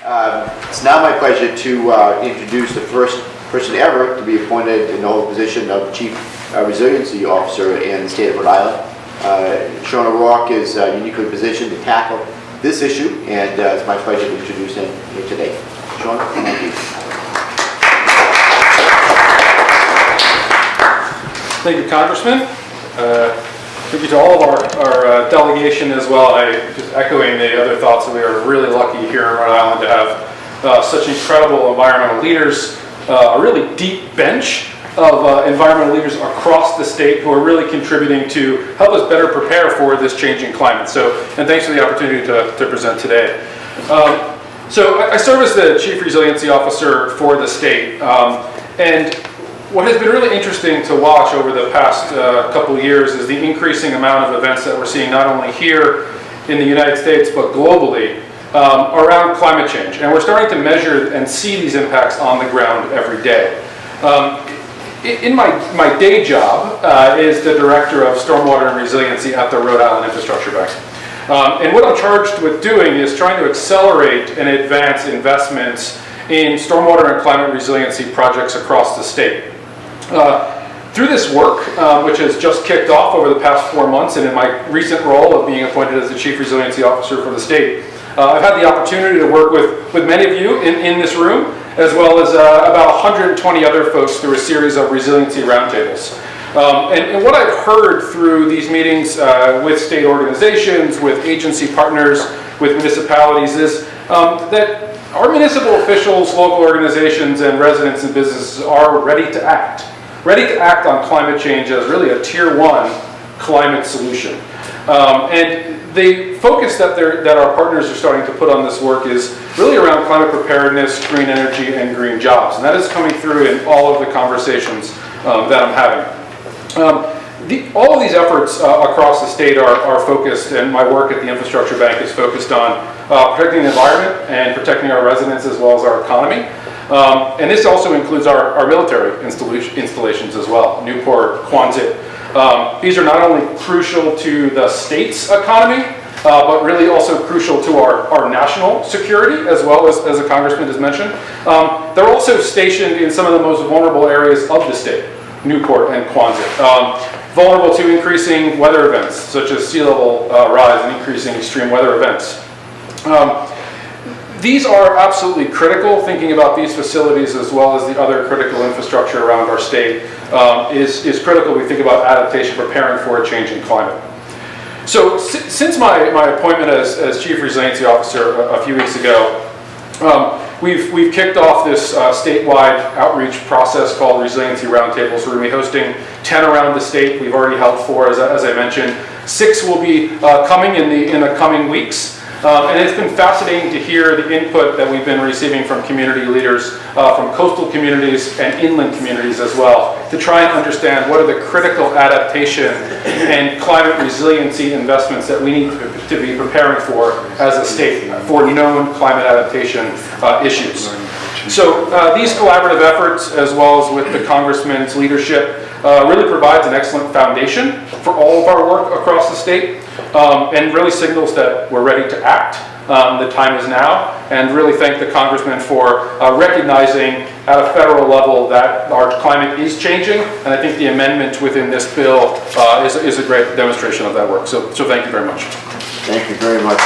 It's now my pleasure to introduce the first person ever to be appointed in the whole position of Chief Resiliency Officer in the state of Rhode Island. Sean O'Rourke is uniquely positioned to tackle this issue, and it's my pleasure to introduce him here today. Sean, thank you. Thank you, Congressman. Thank you to all of our delegation as well. Just echoing the other thoughts that we are really lucky here in Rhode Island to have such incredible environmental leaders, a really deep bench of environmental leaders across the state who are really contributing to help us better prepare for this changing climate. And thanks for the opportunity to present today. So I serve as the Chief Resiliency Officer for the state. And what has been really interesting to watch over the past couple of years is the increasing amount of events that we're seeing not only here in the United States but globally around climate change. And we're starting to measure and see these impacts on the ground every day. In my day job is the Director of Stormwater and Resiliency at the Rhode Island Infrastructure Bank. And what I'm charged with doing is trying to accelerate and advance investments in stormwater and climate resiliency projects across the state. Through this work, which has just kicked off over the past 4 months, and in my recent role of being appointed as the Chief Resiliency Officer for the state, I've had the opportunity to work with many of you in this room, as well as about 120 other folks through a series of resiliency roundtables. And what I've heard through these meetings with state organizations, with agency partners, with municipalities is that our municipal officials, local organizations, and residents and businesses are ready to act on climate change as really a Tier 1 climate solution. And the focus that our partners are starting to put on this work is really around climate preparedness, green energy, and green jobs. And that is coming through in all of the conversations that I'm having. All of these efforts across the state are focused, and my work at the Infrastructure Bank is focused on protecting the environment and protecting our residents as well as our economy. And this also includes our military installations as well, Newport, Quonset. These are not only crucial to the state's economy, but really also crucial to our national security, as well as the Congressman has mentioned. They're also stationed in some of the most vulnerable areas of the state, Newport and Quonset. Vulnerable to increasing weather events, such as sea level rise and increasing extreme weather events. These are absolutely critical. Thinking about these facilities as well as the other critical infrastructure around our state is critical. We think about adaptation, preparing for a changing climate. So since my appointment as Chief Resiliency Officer a few weeks ago, we've kicked off this statewide outreach process called Resiliency Roundtables. We're going to be hosting 10 around the state. We've already held 4, as I mentioned. 6 will be coming in the coming weeks. And it's been fascinating to hear the input that we've been receiving from community leaders, from coastal communities and inland communities as well, to try and understand what are the critical adaptation and climate resiliency investments that we need to be preparing for as a state for known climate adaptation issues. So these collaborative efforts, as well as with the Congressman's leadership, really provides an excellent foundation for all of our work across the state, and really signals that we're ready to act. The time is now, and really thank the Congressman for recognizing at a federal level that our climate is changing, and I think the amendment within this bill is a great demonstration of that work. So thank you very much. Thank you very much.